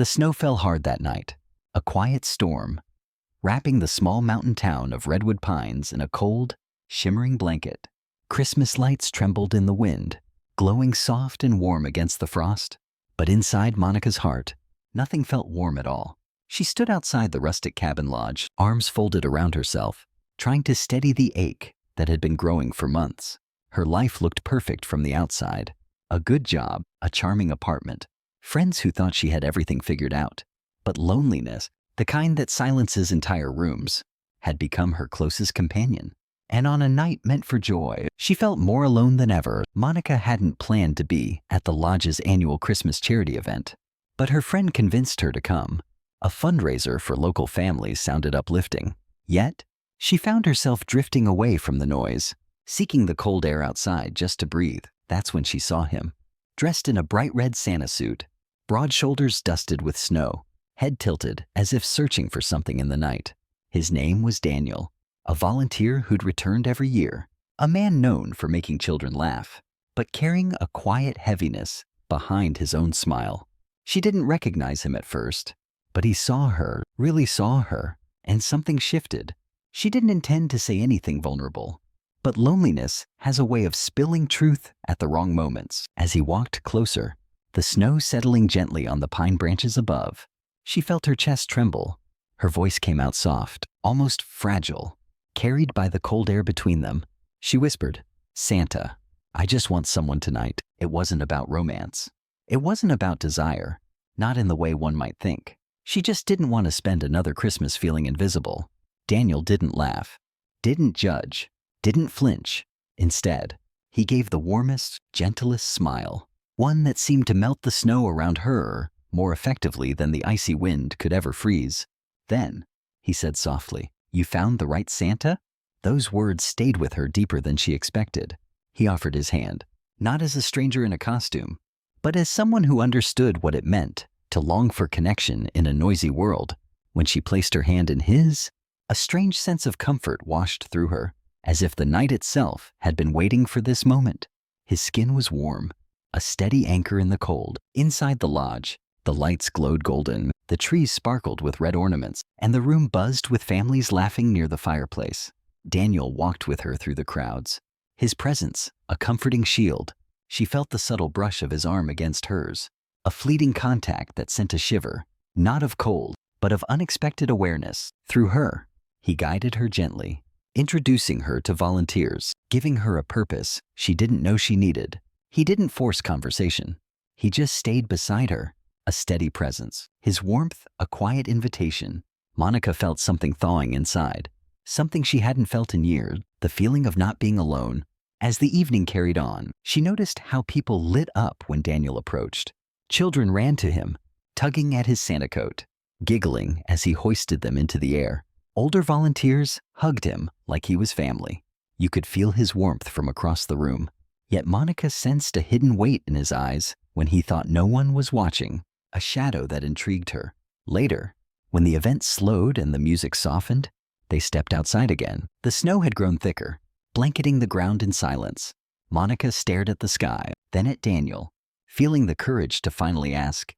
The snow fell hard that night, a quiet storm, wrapping the small mountain town of redwood pines in a cold, shimmering blanket. Christmas lights trembled in the wind, glowing soft and warm against the frost. But inside Monica's heart, nothing felt warm at all. She stood outside the rustic cabin lodge, arms folded around herself, trying to steady the ache that had been growing for months. Her life looked perfect from the outside. A good job, a charming apartment, friends who thought she had everything figured out. But loneliness, the kind that silences entire rooms, had become her closest companion. And on a night meant for joy, she felt more alone than ever. Monica hadn't planned to be at the lodge's annual Christmas charity event, but her friend convinced her to come. A fundraiser for local families sounded uplifting. Yet, she found herself drifting away from the noise, seeking the cold air outside just to breathe. That's when she saw him, dressed in a bright red Santa suit, broad shoulders dusted with snow, head tilted as if searching for something in the night. His name was Daniel, a volunteer who'd returned every year, a man known for making children laugh, but carrying a quiet heaviness behind his own smile. She didn't recognize him at first, but he saw her, really saw her, and something shifted. She didn't intend to say anything vulnerable, but loneliness has a way of spilling truth at the wrong moments. As he walked closer, the snow settling gently on the pine branches above, she felt her chest tremble. Her voice came out soft, almost fragile, carried by the cold air between them. She whispered, "Santa, I just want someone tonight." It wasn't about romance. It wasn't about desire, not in the way one might think. She just didn't want to spend another Christmas feeling invisible. Daniel didn't laugh, didn't judge, didn't flinch. Instead, he gave the warmest, gentlest smile, one that seemed to melt the snow around her more effectively than the icy wind could ever freeze. "Then," he said softly, "you found the right Santa?" Those words stayed with her deeper than she expected. He offered his hand, not as a stranger in a costume, but as someone who understood what it meant to long for connection in a noisy world. When she placed her hand in his, a strange sense of comfort washed through her, as if the night itself had been waiting for this moment. His skin was warm, a steady anchor in the cold. Inside the lodge, the lights glowed golden, the trees sparkled with red ornaments, and the room buzzed with families laughing near the fireplace. Daniel walked with her through the crowds, his presence a comforting shield. She felt the subtle brush of his arm against hers, a fleeting contact that sent a shiver, not of cold, but of unexpected awareness. Through her, he guided her gently, introducing her to volunteers, giving her a purpose she didn't know she needed. He didn't force conversation. He just stayed beside her, a steady presence, his warmth a quiet invitation. Monica felt something thawing inside, something she hadn't felt in years, the feeling of not being alone. As the evening carried on, she noticed how people lit up when Daniel approached. Children ran to him, tugging at his Santa coat, giggling as he hoisted them into the air. Older volunteers hugged him like he was family. You could feel his warmth from across the room. Yet Monica sensed a hidden weight in his eyes when he thought no one was watching, a shadow that intrigued her. Later, when the event slowed and the music softened, they stepped outside again. The snow had grown thicker, blanketing the ground in silence. Monica stared at the sky, then at Daniel, feeling the courage to finally ask,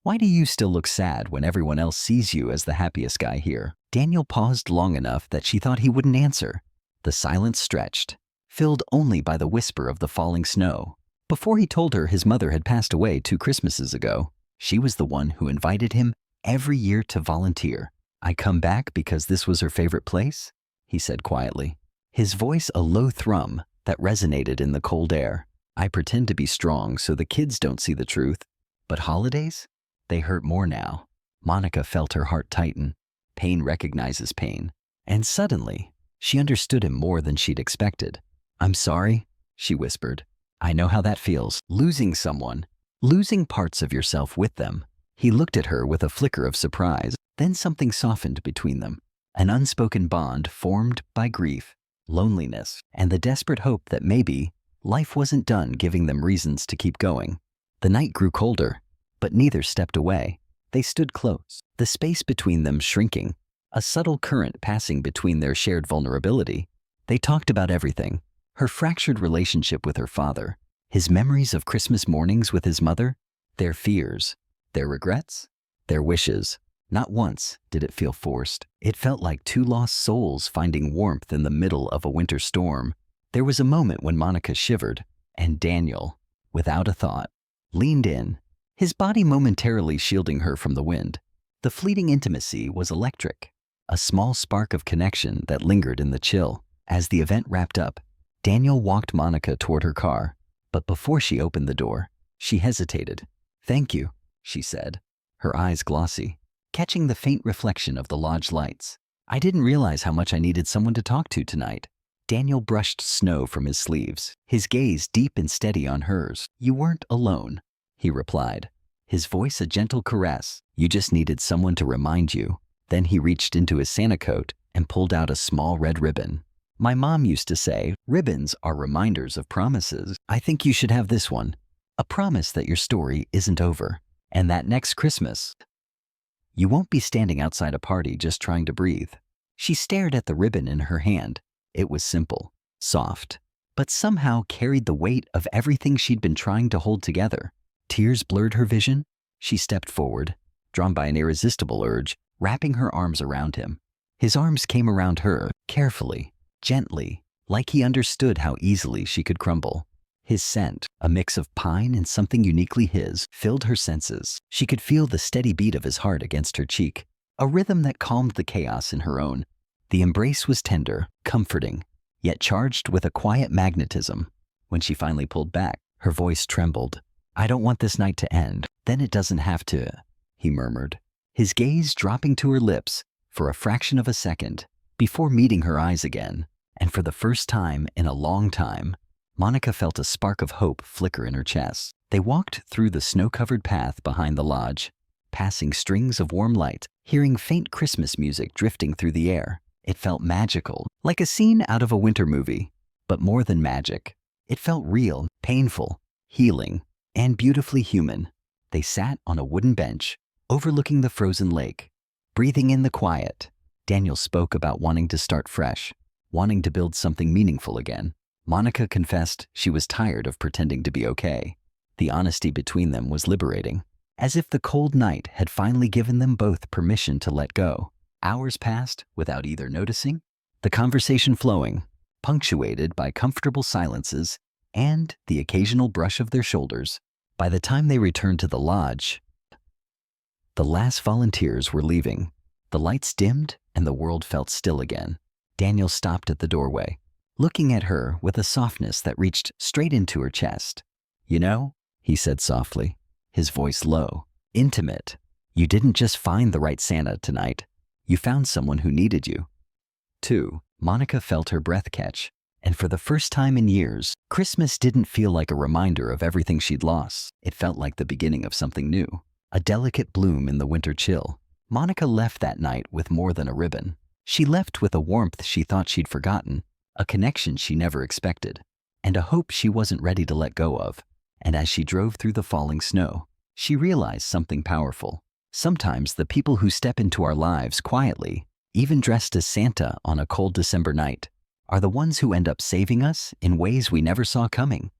"Why do you still look sad when everyone else sees you as the happiest guy here?" Daniel paused long enough that she thought he wouldn't answer. The silence stretched, filled only by the whisper of the falling snow. Before he told her his mother had passed away 2 Christmases ago, she was the one who invited him every year to volunteer. "I come back because this was her favorite place," he said quietly, his voice a low thrum that resonated in the cold air. "I pretend to be strong so the kids don't see the truth, but holidays? They hurt more now." Monica felt her heart tighten. Pain recognizes pain. And suddenly, she understood him more than she'd expected. "I'm sorry," she whispered. "I know how that feels, losing someone, losing parts of yourself with them." He looked at her with a flicker of surprise. Then something softened between them, an unspoken bond formed by grief, loneliness, and the desperate hope that maybe life wasn't done giving them reasons to keep going. The night grew colder, but neither stepped away. They stood close, the space between them shrinking, a subtle current passing between their shared vulnerability. They talked about everything: her fractured relationship with her father, his memories of Christmas mornings with his mother, their fears, Their regrets? Their wishes. Not once did it feel forced. It felt like two lost souls finding warmth in the middle of a winter storm. There was a moment when Monica shivered, and Daniel, without a thought, leaned in, his body momentarily shielding her from the wind. The fleeting intimacy was electric, a small spark of connection that lingered in the chill. As the event wrapped up, Daniel walked Monica toward her car, but before she opened the door, she hesitated. "Thank you," she said, her eyes glossy, catching the faint reflection of the lodge lights. "I didn't realize how much I needed someone to talk to tonight." Daniel brushed snow from his sleeves, his gaze deep and steady on hers. "You weren't alone," he replied, his voice a gentle caress. "You just needed someone to remind you." Then he reached into his Santa coat and pulled out a small red ribbon. "My mom used to say, ribbons are reminders of promises. I think you should have this one. A promise that your story isn't over, and that next Christmas, you won't be standing outside a party just trying to breathe." She stared at the ribbon in her hand. It was simple, soft, but somehow carried the weight of everything she'd been trying to hold together. Tears blurred her vision. She stepped forward, drawn by an irresistible urge, wrapping her arms around him. His arms came around her, carefully, gently, like he understood how easily she could crumble. His scent, a mix of pine and something uniquely his, filled her senses. She could feel the steady beat of his heart against her cheek, a rhythm that calmed the chaos in her own. The embrace was tender, comforting, yet charged with a quiet magnetism. When she finally pulled back, her voice trembled. "I don't want this night to end." "Then it doesn't have to," he murmured, his gaze dropping to her lips for a fraction of a second before meeting her eyes again. And for the first time in a long time, Monica felt a spark of hope flicker in her chest. They walked through the snow-covered path behind the lodge, passing strings of warm light, hearing faint Christmas music drifting through the air. It felt magical, like a scene out of a winter movie. But more than magic, it felt real, painful, healing, and beautifully human. They sat on a wooden bench, overlooking the frozen lake, breathing in the quiet. Daniel spoke about wanting to start fresh, wanting to build something meaningful again. Monica confessed she was tired of pretending to be okay. The honesty between them was liberating, as if the cold night had finally given them both permission to let go. Hours passed without either noticing, the conversation flowing, punctuated by comfortable silences and the occasional brush of their shoulders. By the time they returned to the lodge, the last volunteers were leaving. The lights dimmed and the world felt still again. Daniel stopped at the doorway, looking at her with a softness that reached straight into her chest. "You know," he said softly, his voice low, intimate, "you didn't just find the right Santa tonight. You found someone who needed you." Too. Monica felt her breath catch, and for the first time in years, Christmas didn't feel like a reminder of everything she'd lost. It felt like the beginning of something new, a delicate bloom in the winter chill. Monica left that night with more than a ribbon. She left with a warmth she thought she'd forgotten, a connection she never expected, and a hope she wasn't ready to let go of. And as she drove through the falling snow, she realized something powerful. Sometimes the people who step into our lives quietly, even dressed as Santa on a cold December night, are the ones who end up saving us in ways we never saw coming.